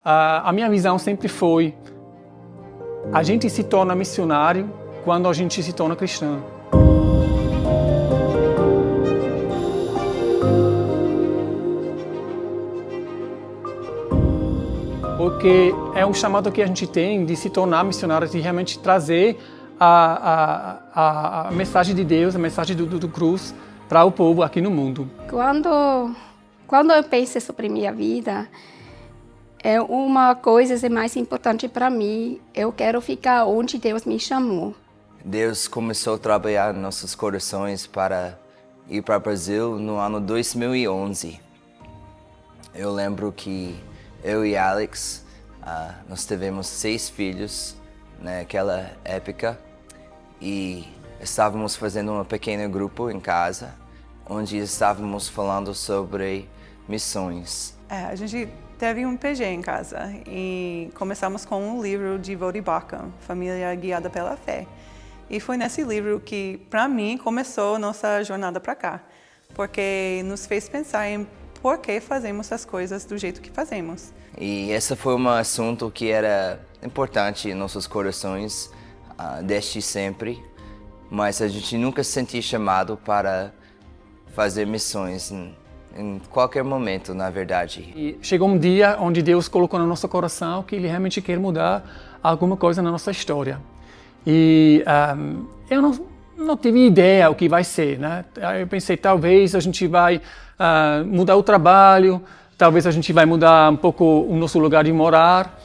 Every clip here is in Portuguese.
A minha visão sempre foi: a gente se torna missionário quando a gente se torna cristão. Porque é um chamado que a gente tem de se tornar missionário, de realmente trazer a mensagem de Deus, a mensagem do cruz para o povo aqui no mundo. Quando eu penso sobre minha vida, é uma coisa mais importante para mim. Eu quero ficar onde Deus me chamou. Deus começou a trabalhar nos nossos corações para ir para o Brasil no ano 2011. Eu lembro que eu e Alex, nós tivemos 6 filhos naquela época e estávamos fazendo um pequeno grupo em casa, onde estávamos falando sobre missões. A gente teve um PG em casa e começamos com um livro de Voddie Baucham, Família Guiada pela Fé. E foi nesse livro que, para mim, começou nossa jornada para cá, porque nos fez pensar em por que fazemos as coisas do jeito que fazemos. E esse foi um assunto que era importante em nossos corações desde sempre, mas a gente nunca se sentia chamado para fazer missões em qualquer momento, na verdade. E chegou um dia onde Deus colocou no nosso coração que Ele realmente quer mudar alguma coisa na nossa história. E eu não tive ideia o que vai ser, né? Eu pensei, talvez a gente vai mudar o trabalho, talvez a gente vai mudar um pouco o nosso lugar de morar,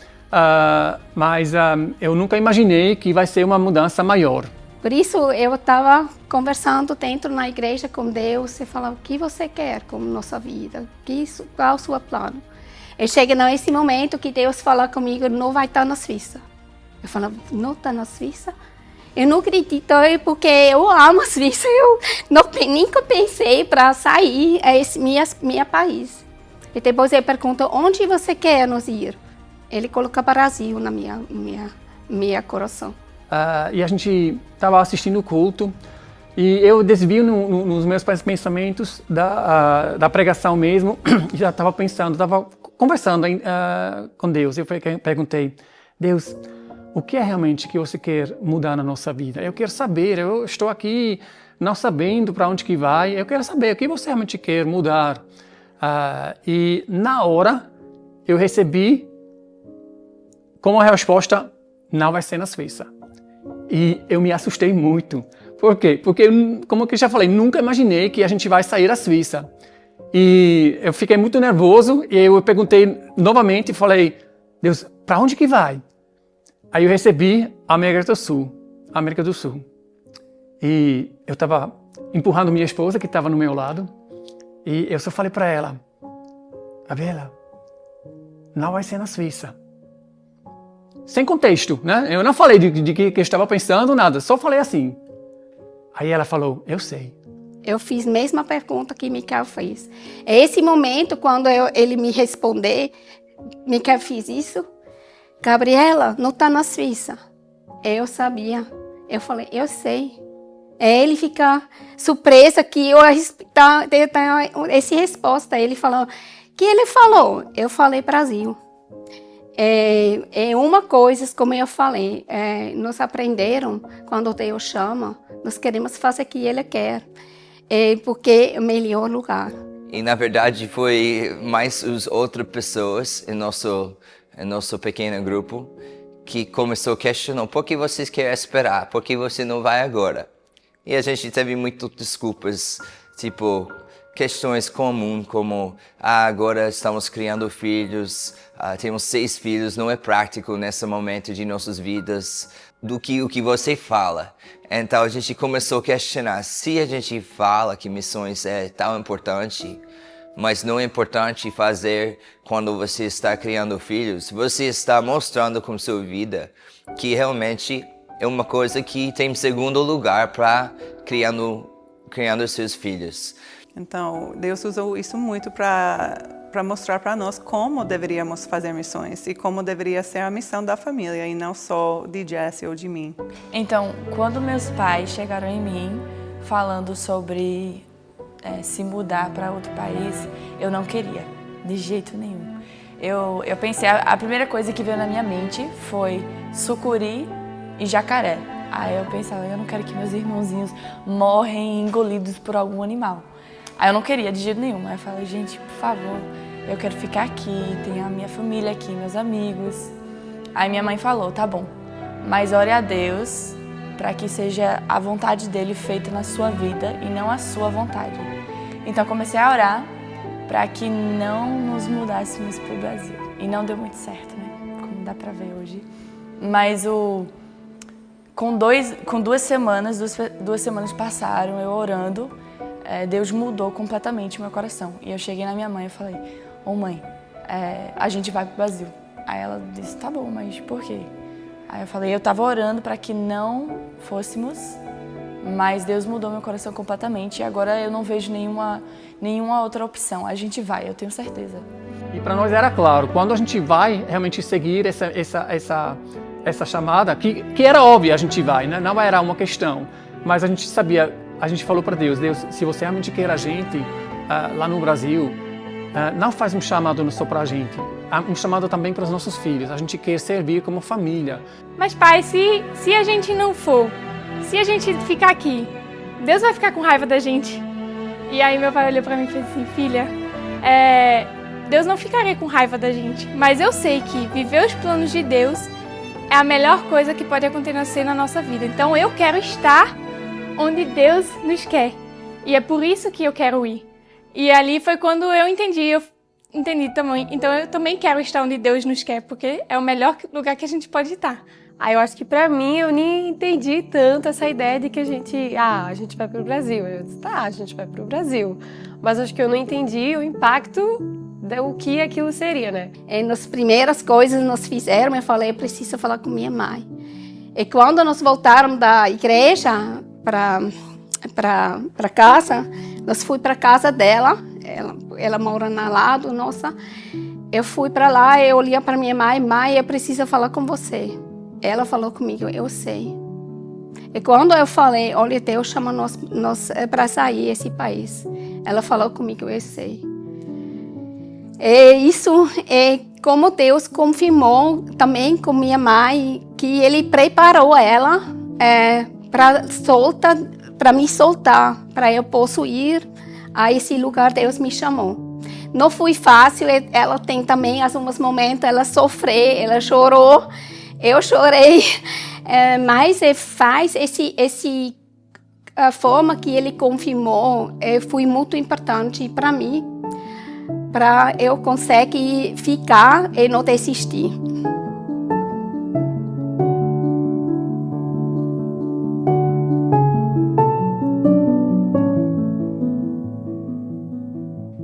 mas eu nunca imaginei que vai ser uma mudança maior. Por isso eu estava conversando dentro na igreja com Deus e falava: o que você quer com nossa vida? Qual é o seu plano? E chega nesse momento que Deus fala comigo: não vai estar na Suíça. Eu falava: não está na Suíça? Eu não acredito, porque eu amo a Suíça. Eu nunca pensei para sair esse meu país. E depois ele pergunta: onde você quer nos ir? Ele coloca Brasil na minha coração. E a gente estava assistindo o culto e eu desvio nos meus pensamentos da pregação mesmo. Já estava pensando, estava conversando com Deus. Eu perguntei: Deus, o que é realmente que você quer mudar na nossa vida? Eu quero saber, eu estou aqui não sabendo para onde que vai, eu quero saber o que você realmente quer mudar. E na hora eu recebi como resposta: não vai ser na Suíça. E eu me assustei muito. Por quê? Porque, como eu já falei, nunca imaginei que a gente vai sair da Suíça. E eu fiquei muito nervoso e eu perguntei novamente e falei: Deus, para onde que vai? Aí eu recebi a América do Sul. E eu estava empurrando minha esposa, que estava no meu lado, e eu só falei para ela: Gabriela, não vai ser na Suíça. Sem contexto, né? Eu não falei de que eu estava pensando, nada, só falei assim. Aí ela falou: eu sei. Eu fiz a mesma pergunta que Michael fez. É esse momento, quando ele me responder, Michael fez isso: Gabriela, não está na Suíça. Eu sabia. Eu falei: eu sei. Ele fica surpresa que eu tenho essa resposta. Ele falou: que ele falou? Eu falei Brasil. É uma coisa, como eu falei, nós aprenderam, quando Deus chama, nós queremos fazer o que Ele quer, porque é o melhor lugar. E na verdade foi mais as outras pessoas em nosso pequeno grupo que começou a questionar: por que vocês querem esperar? Por que você não vai agora? E a gente teve muitas desculpas, tipo questões comuns como: agora estamos criando filhos, temos 6 filhos, não é prático nesse momento de nossas vidas, o que você fala. Então a gente começou a questionar: se a gente fala que missões é tão importante, mas não é importante fazer quando você está criando filhos, você está mostrando com sua vida que realmente é uma coisa que tem segundo lugar para criando seus filhos. Então, Deus usou isso muito para mostrar para nós como deveríamos fazer missões e como deveria ser a missão da família e não só de Jesse ou de mim. Então, quando meus pais chegaram em mim falando sobre se mudar para outro país, eu não queria, de jeito nenhum. eu pensei, a primeira coisa que veio na minha mente foi sucuri e jacaré. Aí eu pensava, eu não quero que meus irmãozinhos morrem engolidos por algum animal. Aí eu não queria de jeito nenhum. Aí eu falei, gente, por favor, eu quero ficar aqui, tem a minha família aqui, meus amigos. Aí minha mãe falou, tá bom, mas ore a Deus para que seja a vontade dele feita na sua vida e não a sua vontade. Então eu comecei a orar para que não nos mudássemos para o Brasil. E não deu muito certo, né? Como dá para ver hoje. Mas com 2 semanas, duas semanas passaram, eu orando, Deus mudou completamente o meu coração. E eu cheguei na minha mãe e falei, ô mãe, a gente vai pro Brasil. Aí ela disse, tá bom, mas por quê? Aí eu falei, eu tava orando para que não fôssemos, mas Deus mudou meu coração completamente e agora eu não vejo nenhuma outra opção. A gente vai, eu tenho certeza. E para nós era claro, quando a gente vai realmente seguir essa chamada, que era óbvia, a gente vai, né? Não era uma questão, mas a gente sabia, a gente falou para Deus, se você realmente quer a gente lá no Brasil, não faz um chamado só para a gente, um chamado também para os nossos filhos, a gente quer servir como família. Mas pai, se a gente não for, se a gente ficar aqui, Deus vai ficar com raiva da gente. E aí meu pai olhou para mim e fez assim, filha, Deus não ficaria com raiva da gente, mas eu sei que viver os planos de Deus é a melhor coisa que pode acontecer na nossa vida. Então eu quero estar onde Deus nos quer. E é por isso que eu quero ir. E ali foi quando eu entendi também. Então eu também quero estar onde Deus nos quer, porque é o melhor lugar que a gente pode estar. Aí eu acho que pra mim eu nem entendi tanto essa ideia de que a gente vai pro Brasil. Eu disse, tá, a gente vai pro Brasil. Mas acho que eu não entendi o impacto do que aquilo seria, né? Nas primeiras coisas que nós fizemos, eu falei, eu preciso falar com minha mãe. E quando nós voltaram da igreja para casa, nós fui para casa dela, ela mora na lado, nossa. Eu fui para lá, eu olhei para minha mãe, eu preciso falar com você. Ela falou comigo, eu sei. E quando eu falei, olha, Deus chama nós para sair desse país. Ela falou comigo, eu sei. E isso é como Deus confirmou também com minha mãe, que Ele preparou ela para me soltar, para eu possa ir a esse lugar que Deus me chamou. Não foi fácil, ela tem também alguns momentos, ela sofreu, ela chorou, eu chorei, mas faz a forma que Ele confirmou foi muito importante para mim, para eu conseguir ficar e não desistir.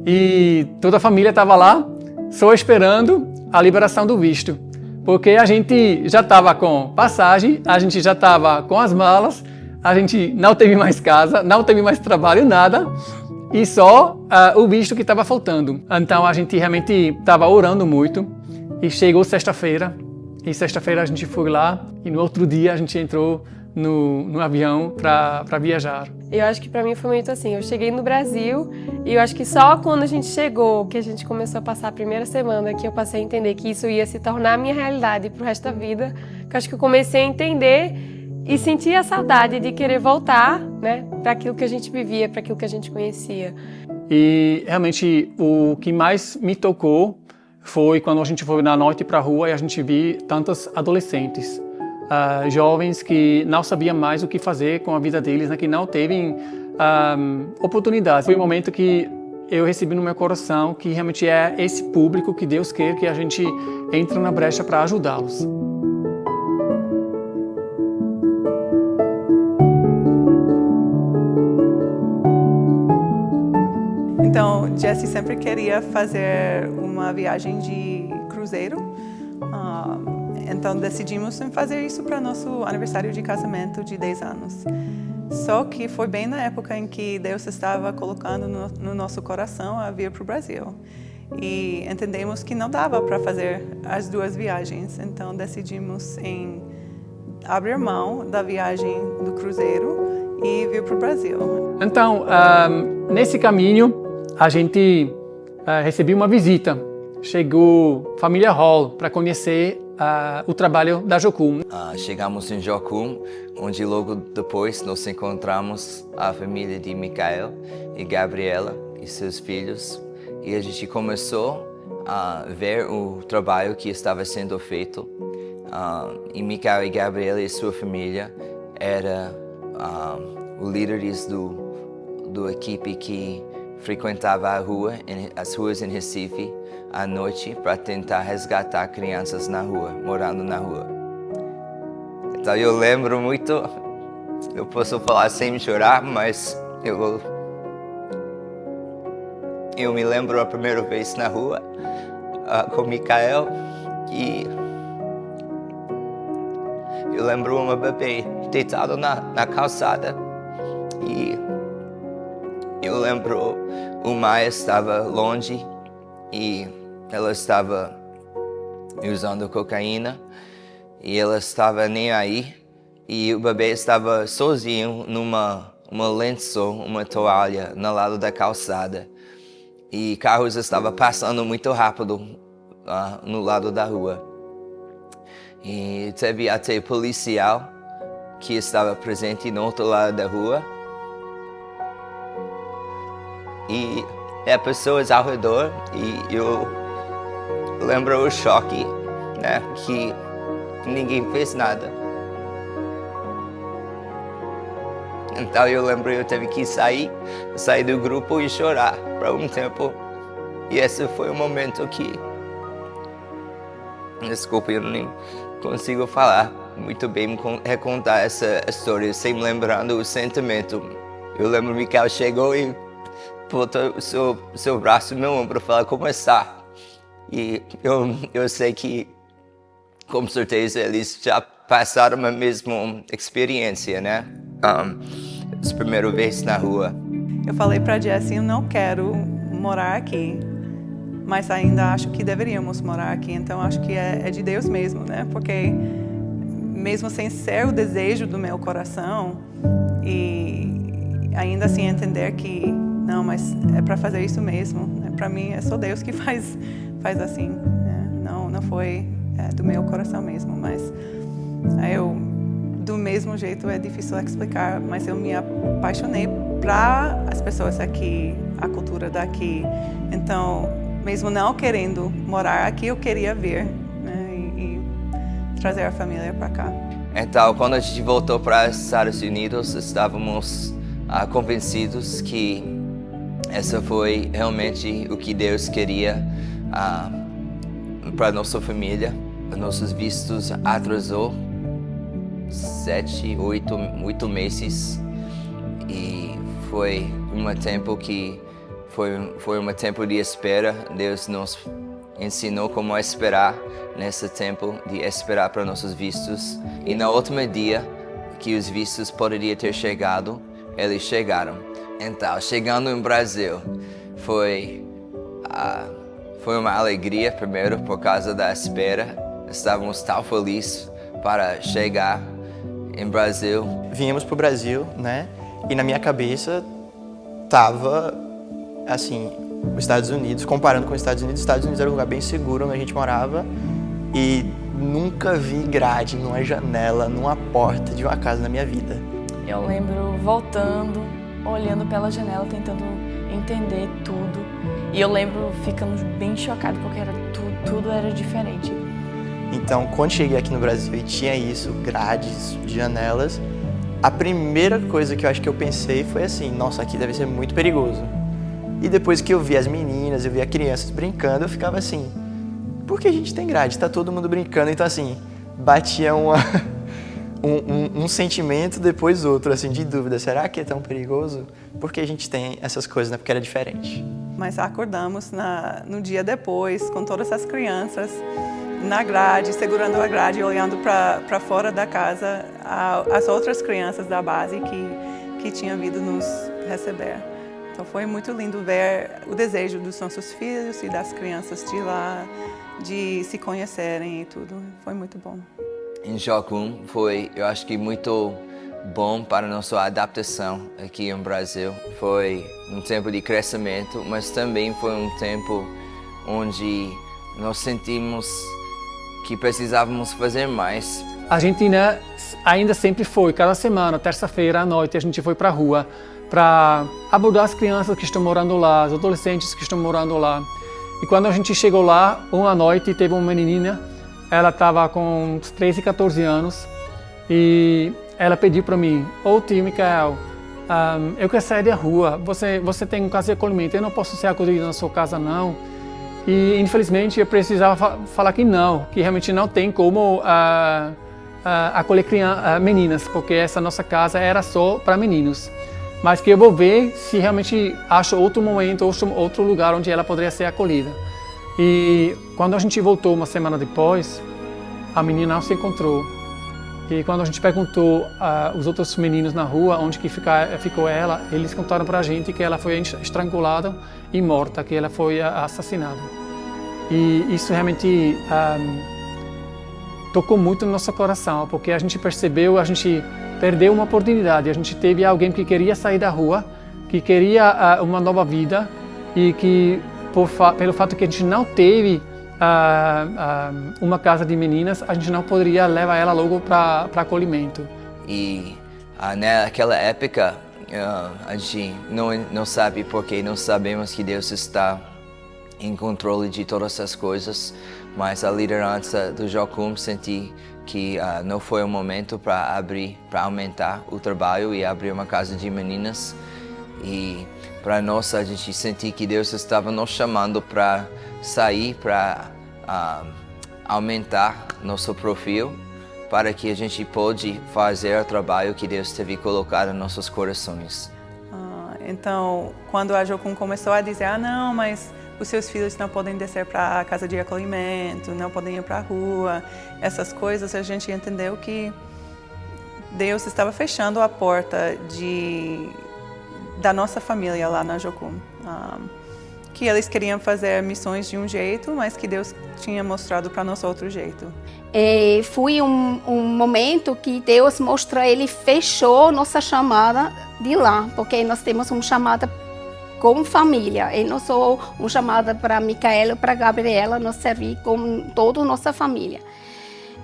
E toda a família estava lá, só esperando a liberação do visto. Porque a gente já estava com passagem, a gente já estava com as malas, a gente não teve mais casa, não teve mais trabalho, nada. E só o visto que estava faltando. Então a gente realmente estava orando muito. E chegou sexta-feira. E sexta-feira a gente foi lá. E no outro dia a gente entrou no avião para viajar. Eu acho que para mim foi muito assim, eu cheguei no Brasil e eu acho que só quando a gente chegou, que a gente começou a passar a primeira semana, que eu passei a entender que isso ia se tornar a minha realidade pro resto da vida, que eu acho que eu comecei a entender e sentir a saudade de querer voltar, né, para aquilo que a gente vivia, para aquilo que a gente conhecia. E realmente o que mais me tocou foi quando a gente foi na noite para a rua e a gente viu tantos adolescentes. Jovens que não sabiam mais o que fazer com a vida deles, né, que não teve oportunidades. Foi um momento que eu recebi no meu coração que realmente é esse público que Deus quer que a gente entre na brecha para ajudá-los. Então, Jesse sempre queria fazer uma viagem de cruzeiro. Então decidimos fazer isso para nosso aniversário de casamento de 10 anos. Só que foi bem na época em que Deus estava colocando no nosso coração a vir para o Brasil. E entendemos que não dava para fazer as duas viagens. Então decidimos em abrir mão da viagem do cruzeiro e vir para o Brasil. Então, nesse caminho, a gente recebeu uma visita chegou a família Hall para conhecer o trabalho da Jocum. Chegamos em Jocum, onde logo depois nós encontramos a família de Michael e Gabriela e seus filhos. E a gente começou a ver o trabalho que estava sendo feito. E Michael e Gabriela e sua família eram os líderes do equipe que frequentava as ruas em Recife à noite para tentar resgatar crianças na rua, morando na rua. Então eu lembro muito, eu posso falar sem chorar, mas eu me lembro a primeira vez na rua com Michael e eu lembro uma bebê deitada na calçada e eu lembro o Maia estava longe e ela estava usando cocaína e ela estava nem aí e o bebê estava sozinho numa lençol, uma toalha no lado da calçada e carros estavam passando muito rápido no lado da rua e teve até policial que estava presente no outro lado da rua e pessoas ao redor e eu lembro o choque, né, que ninguém fez nada. Então eu lembro eu teve que sair do grupo e chorar por um tempo. E esse foi o momento que, desculpa, eu nem consigo falar muito bem, recontar essa história sem lembrando o sentimento. Eu lembro que o Michael chegou e botou o seu braço no meu ombro e falou como está. E eu sei que, com certeza, eles já passaram a mesma experiência, né? As primeiras vezes na rua. Eu falei para Jessie, eu não quero morar aqui, mas ainda acho que deveríamos morar aqui. Então acho que é de Deus mesmo, né? Porque mesmo sem ser o desejo do meu coração e ainda assim entender que não, mas é para fazer isso mesmo. Né? Para mim é só Deus que faz assim. Né? Não foi do meu coração mesmo, mas eu do mesmo jeito é difícil explicar, mas eu me apaixonei para as pessoas aqui, a cultura daqui. Então, mesmo não querendo morar aqui, eu queria vir, né, e trazer a família para cá. Então, quando a gente voltou para os Estados Unidos, estávamos convencidos que essa foi realmente o que Deus queria para nossa família. Nossos vistos atrasou 7, 8 meses e foi um tempo de espera. Deus nos ensinou como esperar nesse tempo de esperar para nossos vistos e no último dia que os vistos poderiam ter chegado, eles chegaram. Então, chegando no Brasil, foi uma alegria primeiro por causa da espera. Estávamos tão felizes para chegar em Brasil. Viemos para o Brasil, né? E na minha cabeça tava assim, os Estados Unidos, comparando com os Estados Unidos era um lugar bem seguro onde a gente morava e nunca vi grade numa janela, numa porta de uma casa na minha vida. Eu lembro voltando, olhando pela janela, tentando entender tudo. E eu lembro ficando bem chocado porque tudo era diferente. Então, quando cheguei aqui no Brasil e tinha isso, grades de janelas, a primeira coisa que eu acho que eu pensei foi assim, nossa, aqui deve ser muito perigoso. E depois que eu vi as meninas, eu vi as crianças brincando, eu ficava assim, por que a gente tem grade? Tá todo mundo brincando, então assim, batia um sentimento depois outro, assim, de dúvida, será que é tão perigoso? Porque a gente tem essas coisas, né? Porque era diferente. Mas acordamos no dia depois, com todas as crianças, na grade, segurando a grade e olhando para fora da casa as outras crianças da base que tinham vindo nos receber. Então foi muito lindo ver o desejo dos nossos filhos e das crianças de lá, de se conhecerem e tudo. Foi muito bom. Em Jocum foi, eu acho que muito bom para a nossa adaptação aqui no Brasil. Foi um tempo de crescimento, mas também foi um tempo onde nós sentimos que precisávamos fazer mais. A gente, né, ainda sempre foi, cada semana, terça-feira à noite, a gente foi para a rua para abordar as crianças que estão morando lá, os adolescentes que estão morando lá. E quando a gente chegou lá, uma noite, teve uma menina, ela estava com uns 13 e 14 anos, e ela pediu para mim: ô tio Michael, eu quero sair da rua, você tem um casa de acolhimento, eu não posso ser acolhido na sua casa não. E infelizmente eu precisava falar que não, que realmente não tem como acolher meninas, porque essa nossa casa era só para meninos. Mas que eu vou ver se realmente acho outro momento, outro lugar onde ela poderia ser acolhida. E quando a gente voltou uma semana depois, a menina não se encontrou. E quando a gente perguntou aos outros meninos na rua onde que ficou ela, eles contaram para a gente que ela foi estrangulada e morta, que ela foi assassinada. E isso realmente tocou muito no nosso coração, porque a gente percebeu, a gente perdeu uma oportunidade, a gente teve alguém que queria sair da rua, que queria uma nova vida e que, pelo fato que a gente não teve uma casa de meninas, a gente não poderia levar ela logo para acolhimento. E naquela época, a gente não sabe porque não sabemos que Deus está em controle de todas essas coisas, mas a liderança do Jocum senti que não foi o momento para aumentar o trabalho e abrir uma casa de meninas. E para nós, a gente sentiu que Deus estava nos chamando para sair, para aumentar nosso perfil, para que a gente pode fazer o trabalho que Deus teve colocado em nossos corações. Então, quando a Jocum começou a dizer, não, mas os seus filhos não podem descer para a casa de acolhimento, não podem ir para a rua, essas coisas, a gente entendeu que Deus estava fechando a porta da nossa família lá na Jocum. Que eles queriam fazer missões de um jeito, mas que Deus tinha mostrado para nós outro jeito. Foi um momento que Deus mostrou, Ele fechou nossa chamada de lá, porque nós temos uma chamada como família, e não só uma chamada para Micaela, para Gabriela, nós servir com toda a nossa família.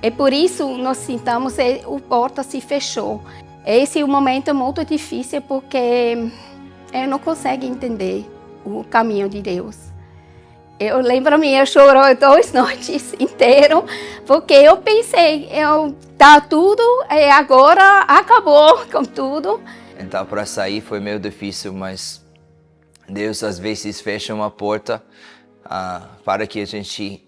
E por isso nós sentamos e a porta se fechou. Esse é um momento muito difícil porque eu não consigo entender o caminho de Deus. Eu lembro-me, eu chorei 2 noites inteiras, porque eu pensei, tá tudo, e agora acabou com tudo. Então, para sair foi meio difícil, mas Deus às vezes fecha uma porta para que a gente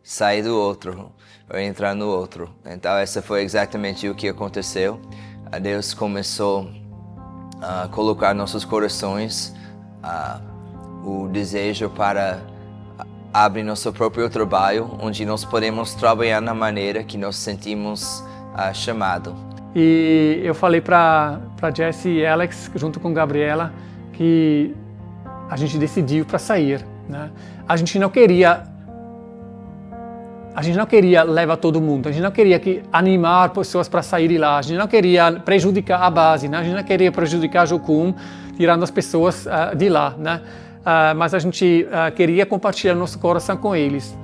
saia do outro, ou entrar no outro. Então, essa foi exatamente o que aconteceu. Deus começou a colocar nos nossos corações o desejo para abrir nosso próprio trabalho, onde nós podemos trabalhar na maneira que nós sentimos chamado. E eu falei para Jesse e Alex, junto com Gabriela, que a gente decidiu para sair, né? A gente não queria levar todo mundo, a gente não queria animar pessoas para sair de lá, a gente não queria prejudicar a base, né? A gente não queria prejudicar a Jocum, tirando as pessoas de lá, né? Mas a gente queria compartilhar nosso coração com eles.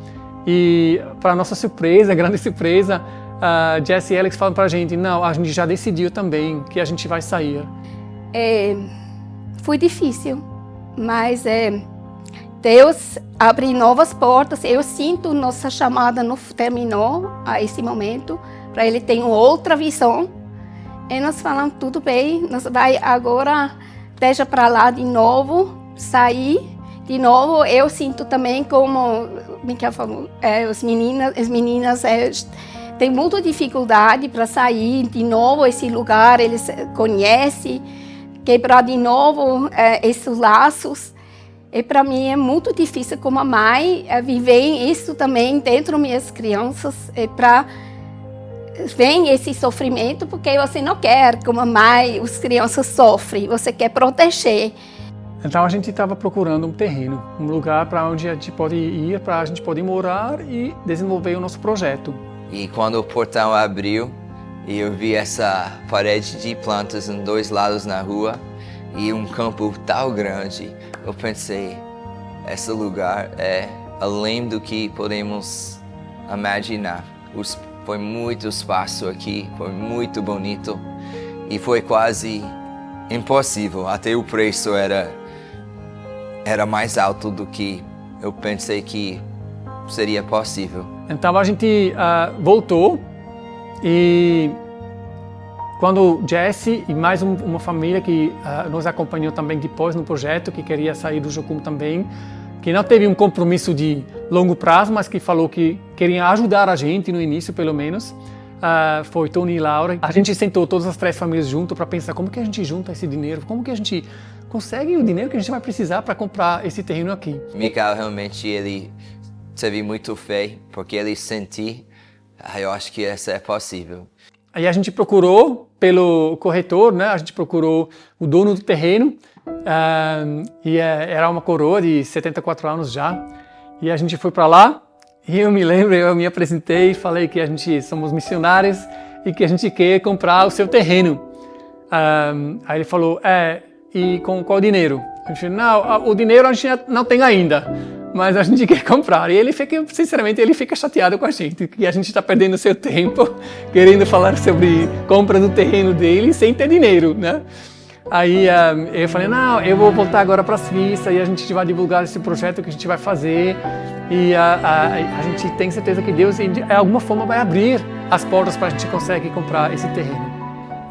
E para nossa surpresa, grande surpresa, Jesse e Alex falam para a gente, não, a gente já decidiu também que a gente vai sair. Foi difícil, mas Deus abre novas portas. Eu sinto nossa chamada não terminou a esse momento, para Ele ter outra visão. E nós falamos, tudo bem, nós vai agora, deixa para lá de novo, sair de novo. Eu sinto também como Michael falou, as meninas têm muita dificuldade para sair de novo esse lugar, eles conhecem, quebrar de novo esses laços. E para mim é muito difícil como mãe viver isso também dentro das minhas crianças, para vem esse sofrimento, porque você não quer, como mãe, as crianças sofrem, você quer proteger. Então a gente estava procurando um terreno, um lugar para onde a gente pode ir, para a gente poder morar e desenvolver o nosso projeto. E quando o portão abriu, eu vi essa parede de plantas em 2 lados na rua e um campo tão grande, eu pensei, esse lugar é além do que podemos imaginar. Foi muito espaço aqui, foi muito bonito e foi quase impossível. Até o preço era mais alto do que eu pensei que seria possível. Então a gente voltou e quando Jesse e mais uma família que nos acompanhou também depois no projeto, que queria sair do Jocum também, que não teve um compromisso de longo prazo, mas que falou que queria ajudar a gente no início, pelo menos, foi Tony e Laura. A gente sentou todas as 3 famílias junto para pensar como que a gente junta esse dinheiro, como que a gente consegue o dinheiro que a gente vai precisar para comprar esse terreno aqui. Michael realmente ele teve muito fé, porque ele sentiu, eu acho que isso é possível. Aí a gente procurou pelo corretor, né? A gente procurou o dono do terreno, e era uma coroa de 74 anos já. E a gente foi para lá, e eu me lembro, eu me apresentei e falei que a gente somos missionários e que a gente quer comprar o seu terreno. Aí ele falou, e com qual dinheiro? A gente falou, não, o dinheiro a gente não tem ainda, mas a gente quer comprar. E ele fica, sinceramente, ele fica chateado com a gente, que a gente está perdendo seu tempo querendo falar sobre compra do terreno dele sem ter dinheiro, né? Aí eu falei, não, eu vou voltar agora para a Suíça e a gente vai divulgar esse projeto que a gente vai fazer e a gente tem certeza que Deus, de alguma forma, vai abrir as portas para a gente conseguir comprar esse terreno.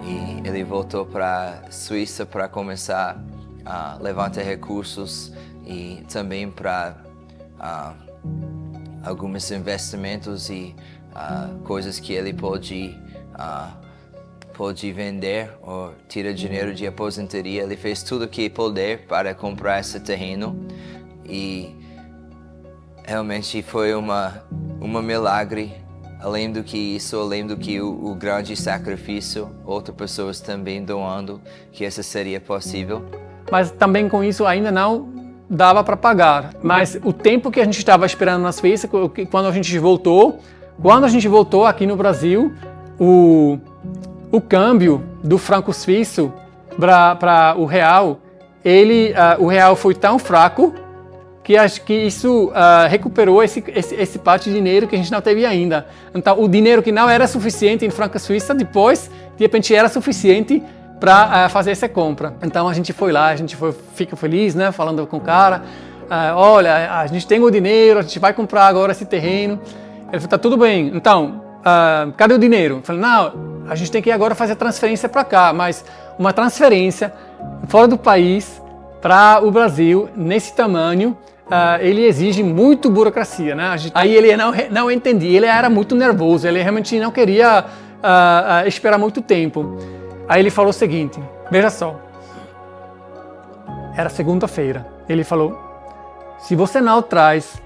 E ele voltou para a Suíça para começar a levantar recursos e também para alguns investimentos e coisas que ele pode vender ou tirar dinheiro de aposentadoria. Ele fez tudo o que puder para comprar esse terreno e realmente foi um milagre. Além do que isso, além do que o grande sacrifício, outras pessoas também doando, que isso seria possível. Mas também com isso ainda não dava para pagar. Mas o tempo que a gente estava esperando na Suíça, quando a gente voltou aqui no Brasil, o câmbio do franco suíço para o real, o real foi tão fraco que acho que isso recuperou esse parte de dinheiro que a gente não teve ainda. Então, o dinheiro que não era suficiente em franca suíça, depois, de repente, era suficiente para fazer essa compra. Então, a gente foi lá, fica feliz, né, falando com o cara, olha, a gente tem o dinheiro, a gente vai comprar agora esse terreno. Ele falou, tá tudo bem, então, cadê o dinheiro? Eu falei, não, a gente tem que agora fazer a transferência para cá, mas uma transferência fora do país para o Brasil, nesse tamanho, ele exige muito burocracia, né? Aí ele não entendia, ele era muito nervoso, ele realmente não queria esperar muito tempo. Aí ele falou o seguinte, veja só, era segunda-feira, ele falou, se você não traz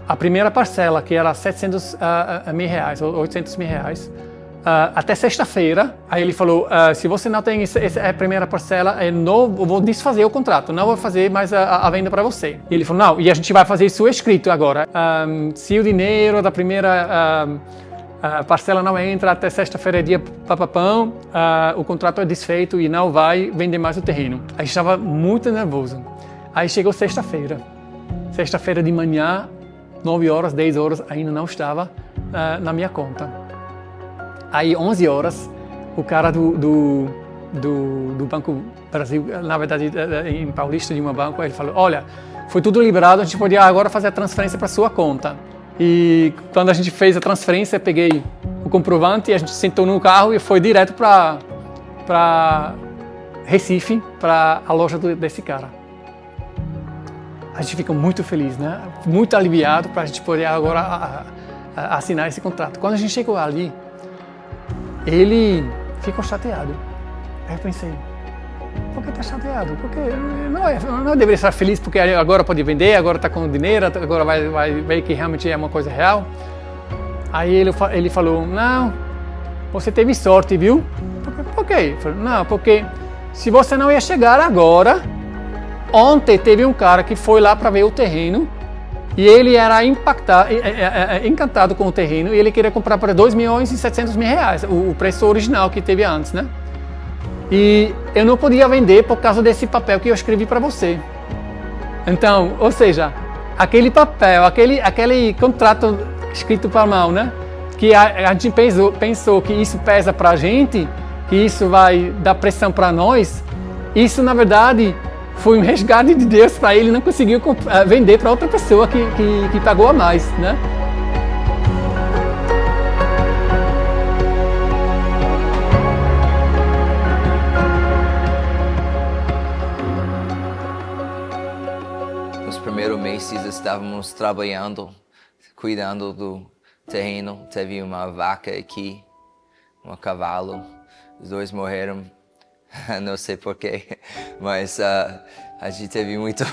a primeira parcela, que era 700 mil reais, ou 800 mil reais, até sexta-feira, aí ele falou, se você não tem a primeira parcela, eu vou desfazer o contrato, não vou fazer mais a venda para você. E ele falou, não, e a gente vai fazer isso escrito agora. Se o dinheiro da primeira parcela não entra até sexta-feira, dia papapão, o contrato é desfeito e não vai vender mais o terreno. Aí estava muito nervoso. Aí chegou sexta-feira de manhã, 9 horas, 10 horas, ainda não estava na minha conta. Aí, 11 horas, o cara do Banco Brasil, na verdade, em Paulista, de um banco, ele falou, olha, foi tudo liberado, a gente pode agora fazer a transferência para sua conta. E quando a gente fez a transferência, eu peguei o comprovante e a gente sentou no carro e foi direto para Recife, para a loja desse cara. A gente fica muito feliz, né? Muito aliviado para a gente poder agora assinar esse contrato. Quando a gente chegou ali, ele ficou chateado. Aí eu pensei, por que está chateado? Porque não deveria estar feliz porque agora pode vender, agora está com dinheiro, agora vai ver que realmente é uma coisa real. Aí ele falou, não, você teve sorte, viu? Por quê? Eu falei, não, porque se você não ia chegar agora, ontem teve um cara que foi lá para ver o terreno e ele era encantado com o terreno e ele queria comprar para 2.700.000 reais, o preço original que teve antes, né? E eu não podia vender por causa desse papel que eu escrevi para você. Então, ou seja, aquele papel, aquele contrato escrito para a mão, né? Que a gente pensou que isso pesa para a gente, que isso vai dar pressão para nós. Isso, na verdade, foi um resgate de Deus para ele não conseguir vender para outra pessoa que pagou a mais, né? Nos primeiros meses estávamos trabalhando, cuidando do terreno. Teve uma vaca aqui, um cavalo, os dois morreram. Não sei porquê, mas a gente teve muita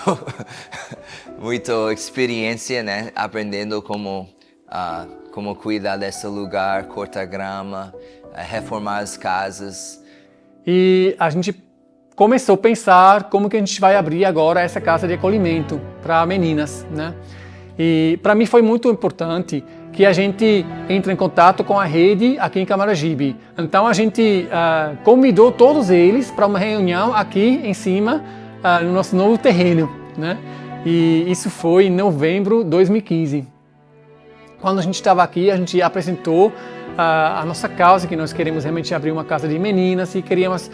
experiência, né? Aprendendo como cuidar desse lugar, cortar grama, reformar as casas. E a gente começou a pensar como que a gente vai abrir agora essa casa de acolhimento para meninas, né? E para mim foi muito importante que a gente entre em contato com a rede aqui em Camaragibe. Então a gente convidou todos eles para uma reunião aqui em cima, no nosso novo terreno, né? E isso foi em novembro de 2015. Quando a gente estava aqui, a gente apresentou a nossa causa, que nós queremos realmente abrir uma casa de meninas e queríamos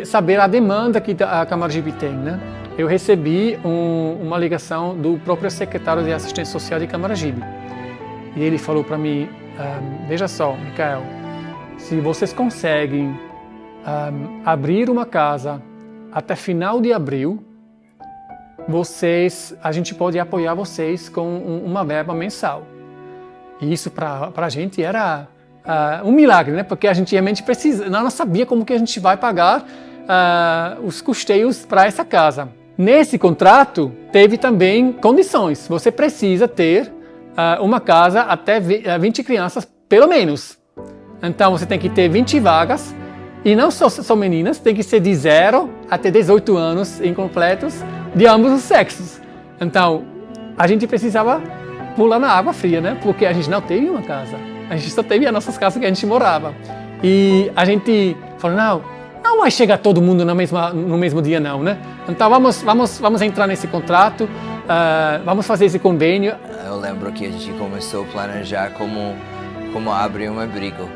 saber a demanda que a Camaragibe tem, né? Eu recebi uma ligação do próprio secretário de Assistência Social de Camaragibe. E ele falou para mim, veja só, Micael, se vocês conseguem abrir uma casa até final de abril, a gente pode apoiar vocês com uma verba mensal. E isso para a gente era um milagre, né? Porque a gente realmente não sabia como que a gente vai pagar os custeios para essa casa. Nesse contrato teve também condições. Você precisa ter uma casa até 20 crianças, pelo menos. Então você tem que ter 20 vagas, e não só meninas, tem que ser de 0 até 18 anos incompletos, de ambos os sexos. Então a gente precisava pular na água fria, né? Porque a gente não teve uma casa, a gente só teve as nossas casas que a gente morava. E a gente falou, não vai chegar todo mundo no mesmo dia não, né? Então vamos entrar nesse contrato, vamos fazer esse convênio. Eu lembro que a gente começou a planejar como abrir um abrigo.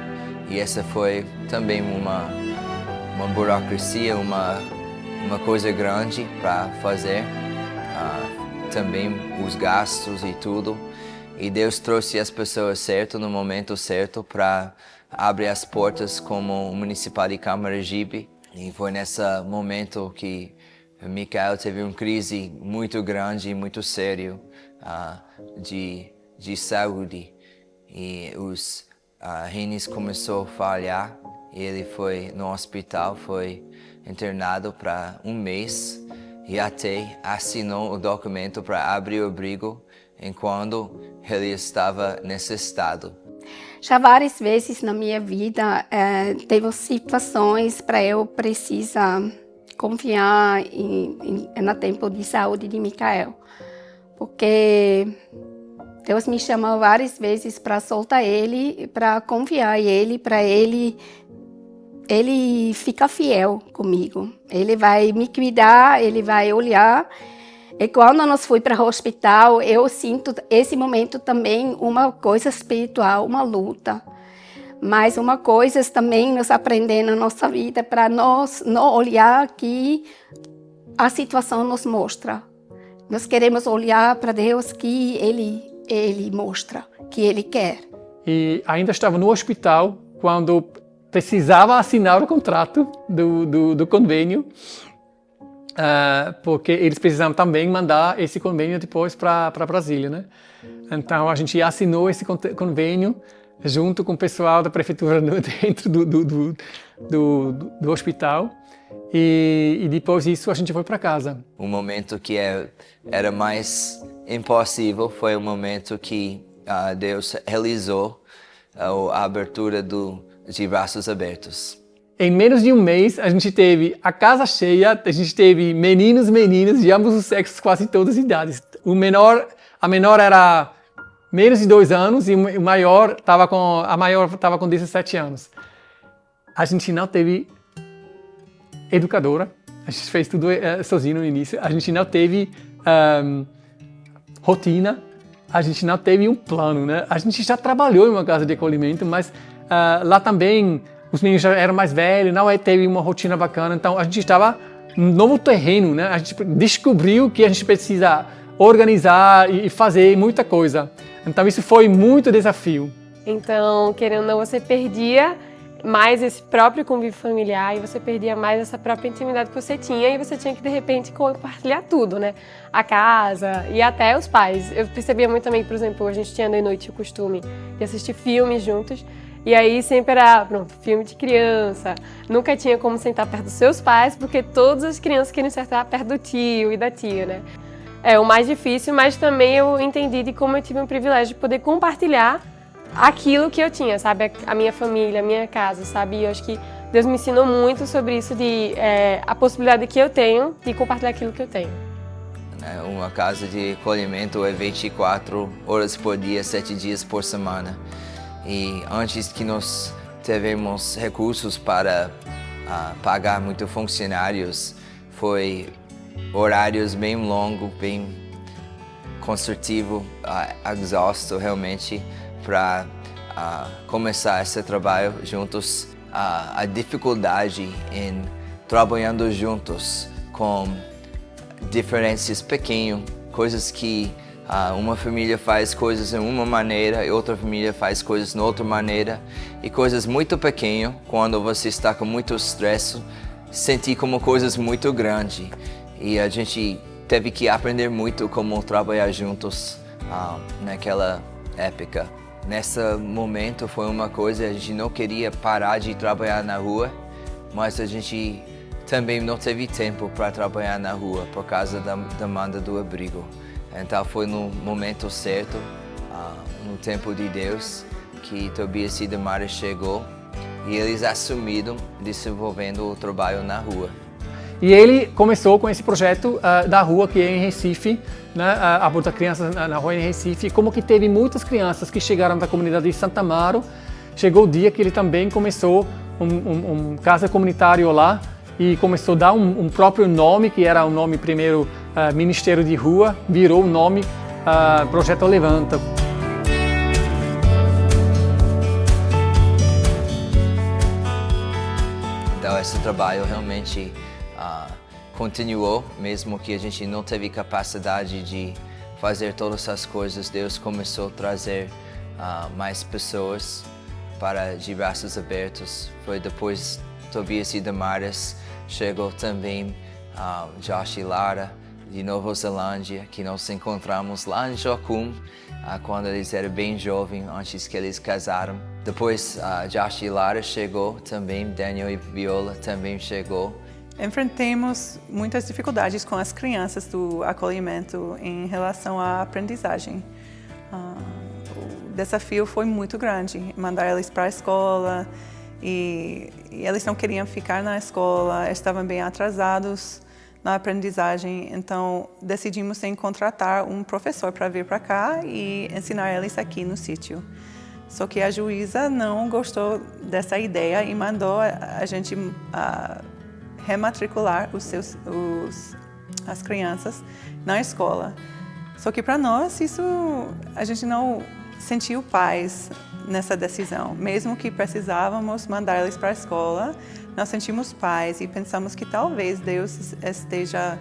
E essa foi também uma burocracia, uma coisa grande para fazer. Também os gastos e tudo. E Deus trouxe as pessoas certas no momento certo para abrir as portas como o Municipal de Camaragibe. E foi nesse momento que Micael teve uma crise muito grande e muito séria de saúde. E os rins começou a falhar. Ele foi no hospital, foi internado para um mês e até assinou o documento para abrir o abrigo enquanto ele estava nesse estado. Já várias vezes na minha vida teve situações para eu precisar confiar no tempo de saúde de Micael, porque Deus me chamou várias vezes para soltar ele, para confiar em ele, para ele fica fiel comigo. Ele vai me cuidar, ele vai olhar. E quando nós fomos para o hospital, eu sinto esse momento também uma coisa espiritual, uma luta. Mas uma coisa também nós aprendemos na nossa vida para nós não olhar que a situação nos mostra. Nós queremos olhar para Deus que Ele mostra, que Ele quer. E ainda estava no hospital quando precisava assinar o contrato do convênio, porque eles precisavam também mandar esse convênio depois para Brasília, né? Então a gente assinou esse convênio junto com o pessoal da prefeitura dentro do hospital, e depois disso a gente foi para casa. O momento que era mais impossível foi o momento que Deus realizou a abertura de braços abertos. Em menos de um mês, a gente teve a casa cheia, a gente teve meninos e meninas de ambos os sexos, quase todas as idades. A menor era menos de 2 anos e a maior estava com 17 anos. A gente não teve educadora, a gente fez tudo sozinho no início. A gente não teve rotina, a gente não teve um plano, né? A gente já trabalhou em uma casa de acolhimento, mas lá também os meninos já eram mais velhos, não teve uma rotina bacana, então a gente estava num novo terreno, né? A gente descobriu que a gente precisa organizar e fazer muita coisa. Então isso foi muito desafio. Então, querendo ou não, você perdia mais esse próprio convívio familiar e você perdia mais essa própria intimidade que você tinha e você tinha que, de repente, compartilhar tudo, né? A casa e até os pais. Eu percebia muito também, por exemplo, a gente tinha de noite o costume de assistir filmes juntos e aí sempre era, pronto, filme de criança. Nunca tinha como sentar perto dos seus pais porque todas as crianças queriam sentar perto do tio e da tia, né? É o mais difícil, mas também eu entendi de como eu tive um privilégio de poder compartilhar aquilo que eu tinha, sabe? A minha família, a minha casa, sabe? E eu acho que Deus me ensinou muito sobre isso, de a possibilidade que eu tenho de compartilhar aquilo que eu tenho. Uma casa de acolhimento é 24 horas por dia, 7 dias por semana. E antes que nós tivemos recursos para pagar muitos funcionários, foi horários bem longos, bem construtivo, exausto realmente, para começar esse trabalho juntos. A dificuldade em trabalhando juntos com diferenças pequenas, coisas que uma família faz coisas de uma maneira e outra família faz coisas de outra maneira, e coisas muito pequenas, quando você está com muito estresse, sentir como coisas muito grandes. E a gente teve que aprender muito como trabalhar juntos naquela época. Nesse momento foi uma coisa, a gente não queria parar de trabalhar na rua, mas a gente também não teve tempo para trabalhar na rua por causa da demanda do abrigo. Então foi no momento certo, no tempo de Deus, que Tobias e Damara chegou e eles assumiram desenvolvendo o trabalho na rua. E ele começou com esse projeto da rua que é em Recife, né, aborda crianças na rua em Recife. Como que teve muitas crianças que chegaram da comunidade de Santa Amaro, chegou o dia que ele também começou um casa comunitário lá e começou a dar um próprio nome, que era o nome primeiro Ministério de Rua, virou o nome Projeto Levanta. Então esse trabalho realmente continuou, mesmo que a gente não teve capacidade de fazer todas as coisas. Deus começou a trazer mais pessoas para de braços abertos. Foi depois Tobias e Damaras, chegou também Josh e Lara de Nova Zelândia, que nós encontramos lá em Jocum, quando eles eram bem jovens, antes que eles casaram. Depois Josh e Lara chegou também, Daniel e Viola também chegou. Enfrentamos muitas dificuldades com as crianças do acolhimento em relação à aprendizagem. O desafio foi muito grande, mandar eles para a escola e eles não queriam ficar na escola, estavam bem atrasados na aprendizagem, então decidimos em contratar um professor para vir para cá e ensinar eles aqui no sítio. Só que a juíza não gostou dessa ideia e mandou a gente rematricular as crianças na escola. Só que para nós a gente não sentiu paz nessa decisão. Mesmo que precisávamos mandar eles para a escola, nós sentimos paz e pensamos que talvez Deus esteja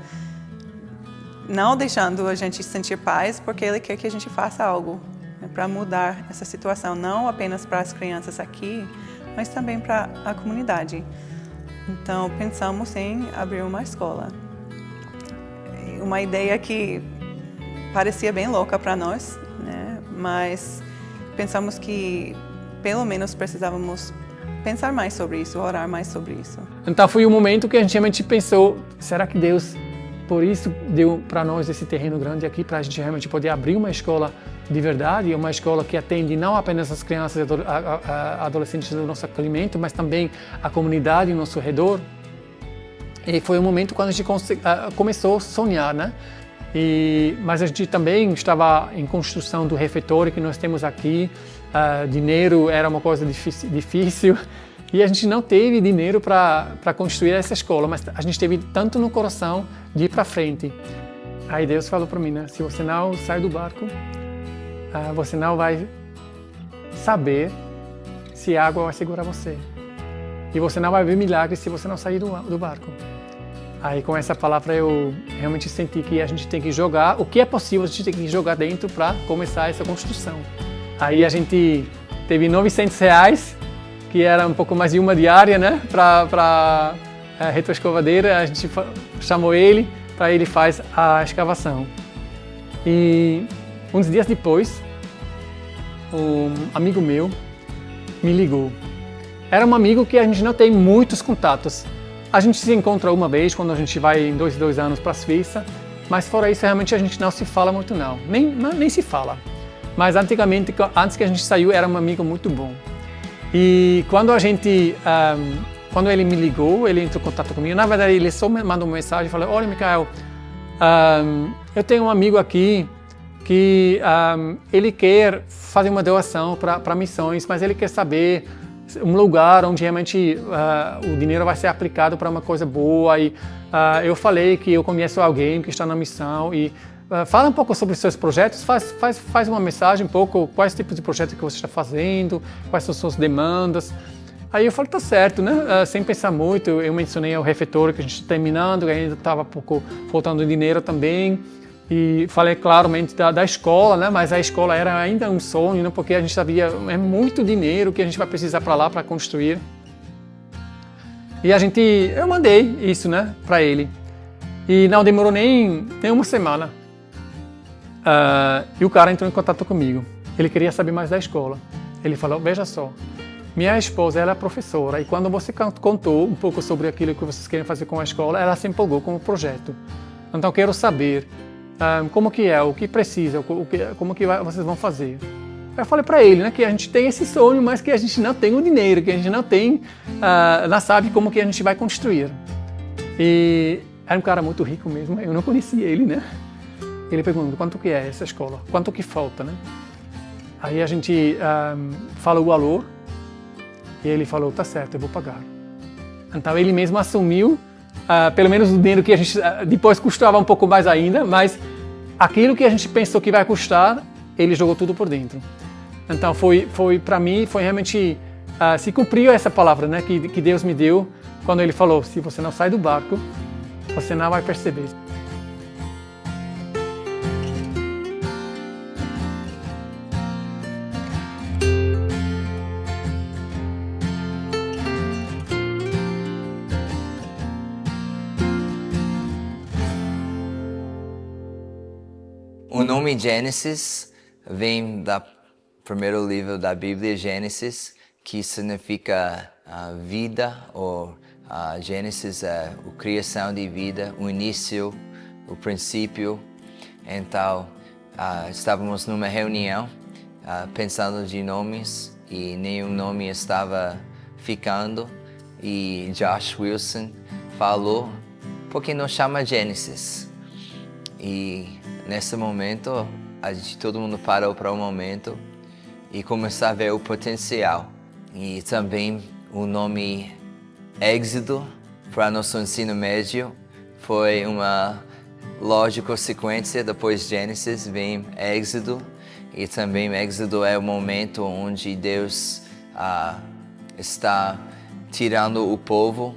não deixando a gente sentir paz porque Ele quer que a gente faça algo, né, para mudar essa situação, não apenas para as crianças aqui, mas também para a comunidade. Então, pensamos em abrir uma escola. Uma ideia que parecia bem louca para nós, né? Mas pensamos que pelo menos precisávamos pensar mais sobre isso, orar mais sobre isso. Então foi um momento que a gente realmente pensou, será que Deus, por isso, deu para nós esse terreno grande aqui, para a gente realmente poder abrir uma escola de verdade, uma escola que atende não apenas as crianças e adolescentes do nosso acolhimento, mas também a comunidade ao nosso redor. E foi um momento quando a gente começou a sonhar, né? Mas a gente também estava em construção do refeitório que nós temos aqui. Dinheiro era uma coisa difícil e a gente não teve dinheiro para construir essa escola, mas a gente teve tanto no coração de ir para frente. Aí Deus falou para mim, né? Se você não sair do barco, você não vai saber se a água vai segurar você. E você não vai ver milagres se você não sair do barco. Aí com essa palavra eu realmente senti que a gente tem que jogar, o que é possível a gente tem que jogar dentro para começar essa construção. Aí a gente teve R$900, que era um pouco mais de uma diária, né? Para retroescovadeira, a gente chamou ele, para ele faz a escavação. E uns dias depois, um amigo meu me ligou. Era um amigo que a gente não tem muitos contatos. A gente se encontra uma vez quando a gente vai em 2 anos para a Suíça, mas fora isso realmente a gente não se fala muito não, nem se fala. Mas antigamente, antes que a gente saiu, era um amigo muito bom. E quando quando ele me ligou, ele entrou em contato comigo. Na verdade, ele só me mandou uma mensagem e falou: olha, Michael, eu tenho um amigo aqui que ele quer fazer uma doação para missões, mas ele quer saber um lugar onde realmente o dinheiro vai ser aplicado para uma coisa boa. E eu falei que eu conheço alguém que está na missão e fala um pouco sobre os seus projetos, faz uma mensagem um pouco, quais tipos de projetos que você está fazendo, quais são as suas demandas. Aí eu falei, tá certo, né? Sem pensar muito, eu mencionei o refeitório que a gente está terminando, que ainda estava um pouco faltando dinheiro também. E falei claramente da escola, né? Mas a escola era ainda um sonho, né? Porque a gente sabia, é muito dinheiro que a gente vai precisar para lá para construir. E eu mandei isso, né? Para ele. E não demorou nem uma semana. E o cara entrou em contato comigo. Ele queria saber mais da escola. Ele falou, veja só, minha esposa ela é professora e quando você contou um pouco sobre aquilo que vocês querem fazer com a escola, ela se empolgou com o projeto. Então quero saber como que é, o que precisa, como que vocês vão fazer. Eu falei para ele, né, que a gente tem esse sonho, mas que a gente não tem o dinheiro, que a gente não sabe como que a gente vai construir. E era um cara muito rico mesmo, eu não conhecia ele, né? Ele perguntou, quanto que é essa escola? Quanto que falta, né? Aí a gente falou o valor e ele falou, tá certo, eu vou pagar. Então ele mesmo assumiu, pelo menos o dinheiro que a gente depois custava um pouco mais ainda, mas aquilo que a gente pensou que vai custar, ele jogou tudo por dentro. Então foi para mim, foi realmente, se cumpriu essa palavra, né, que Deus me deu, quando ele falou, se você não sai do barco, você não vai perceber. O nome Gênesis vem do primeiro livro da Bíblia, Gênesis, que significa vida, ou Gênesis é a criação de vida, o início, o princípio. Então, estávamos numa reunião pensando de nomes e nenhum nome estava ficando. E Josh Wilson falou, por que não chama Gênesis? E nesse momento, todo mundo parou para um momento e começou a ver o potencial. E também o nome Êxodo para nosso ensino médio foi uma lógica sequência. Depois Gênesis vem Êxodo. E também Êxodo é o momento onde Deus está tirando o povo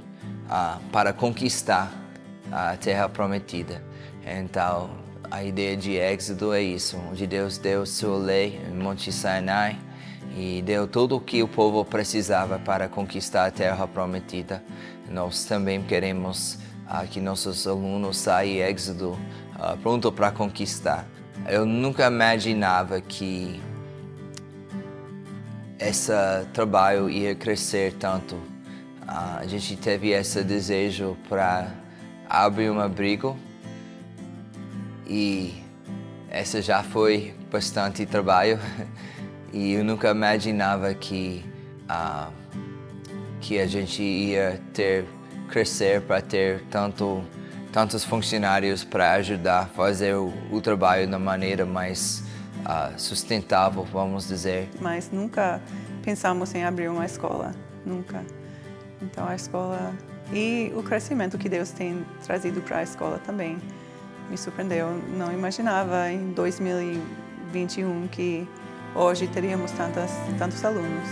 para conquistar a terra prometida. Então, a ideia de Êxodo é isso, onde Deus deu sua lei em Monte Sinai e deu tudo o que o povo precisava para conquistar a terra prometida. Nós também queremos que nossos alunos saiam Êxodo pronto para conquistar. Eu nunca imaginava que esse trabalho ia crescer tanto. A gente teve esse desejo para abrir um abrigo. E essa já foi bastante trabalho e eu nunca imaginava que a gente ia crescer para ter tantos funcionários para ajudar a fazer o trabalho da maneira mais sustentável, vamos dizer. Mas nunca pensamos em abrir uma escola, nunca. Então a escola e o crescimento que Deus tem trazido para a escola também. me surpreendeu. Não imaginava em 2021 que hoje teríamos tantos alunos.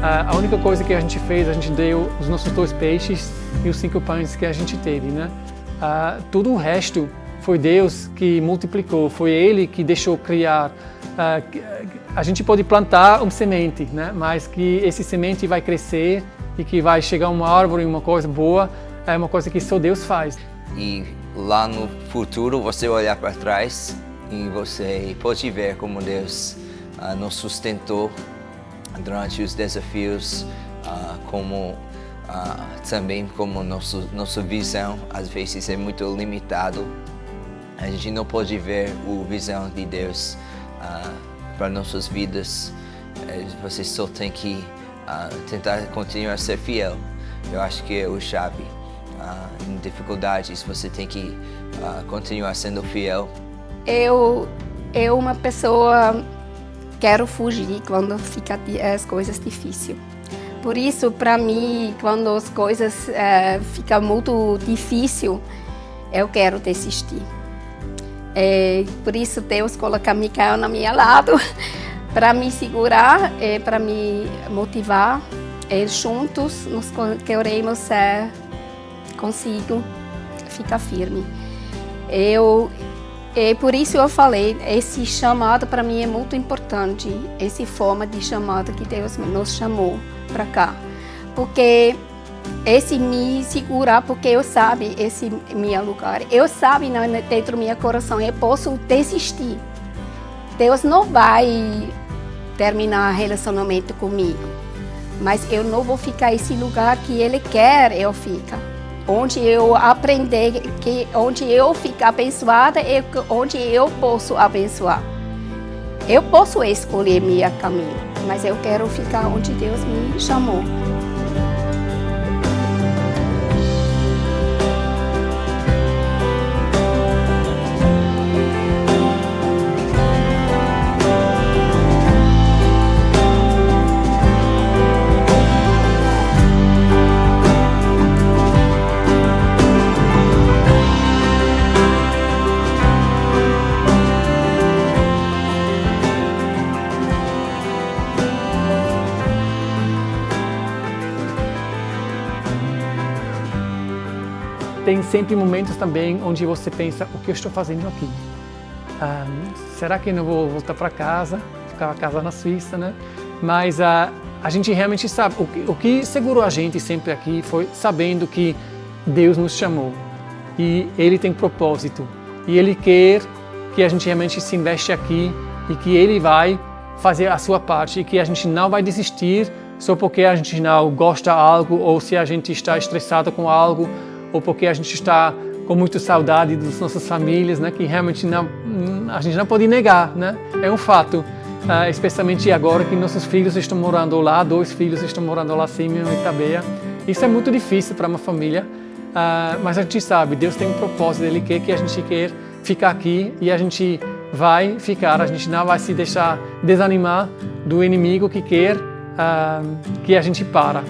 A única coisa que a gente fez, a gente deu os nossos 2 peixes e os 5 pães que a gente teve, né? Tudo o resto foi Deus que multiplicou, foi Ele que deixou criar. A gente pode plantar uma semente, né? Mas que esse semente vai crescer e que vai chegar uma árvore, uma coisa boa, é uma coisa que só Deus faz. E lá no futuro, você olhar para trás e você pode ver como Deus nos sustentou durante os desafios, também como nossa visão às vezes é muito limitado. A gente não pode ver a visão de Deus para nossas vidas. Você só tem que tentar continuar a ser fiel. Eu acho que é o chave. Em dificuldades, você tem que continuar sendo fiel. Eu uma pessoa quero fugir quando fica as coisas difíceis. Por isso, para mim, quando as coisas ficam muito difíceis, eu quero desistir. Por isso, Deus coloca Micael na minha lado para me segurar, para me motivar. Juntos, nós queremos consigo ficar firme. Por isso eu falei, esse chamado para mim é muito importante, essa forma de chamado que Deus nos chamou para cá. Porque esse me segurar, porque eu sabe esse meu lugar, eu sabe dentro do meu coração, eu posso desistir. Deus não vai terminar relacionamento comigo, mas eu não vou ficar nesse lugar que Ele quer eu ficar. Onde eu aprender, onde eu ficar abençoada, onde eu posso abençoar. Eu posso escolher meu caminho, mas eu quero ficar onde Deus me chamou. Tem sempre momentos também onde você pensa, o que eu estou fazendo aqui? Será que eu não vou voltar para casa? Ficar a casa na Suíça, né? Mas a gente realmente sabe, o que segurou a gente sempre aqui foi sabendo que Deus nos chamou. E Ele tem propósito. E Ele quer que a gente realmente se investe aqui e que Ele vai fazer a sua parte e que a gente não vai desistir só porque a gente não gosta de algo ou se a gente está estressado com algo ou porque a gente está com muita saudade das nossas famílias, né? Que realmente a gente não pode negar, né? É um fato, especialmente agora que nossos filhos estão morando lá, 2 filhos estão morando lá assim em Itabea. Isso é muito difícil para uma família, mas a gente sabe, Deus tem um propósito, Ele quer que a gente quer ficar aqui e a gente vai ficar, a gente não vai se deixar desanimar do inimigo que quer que a gente para.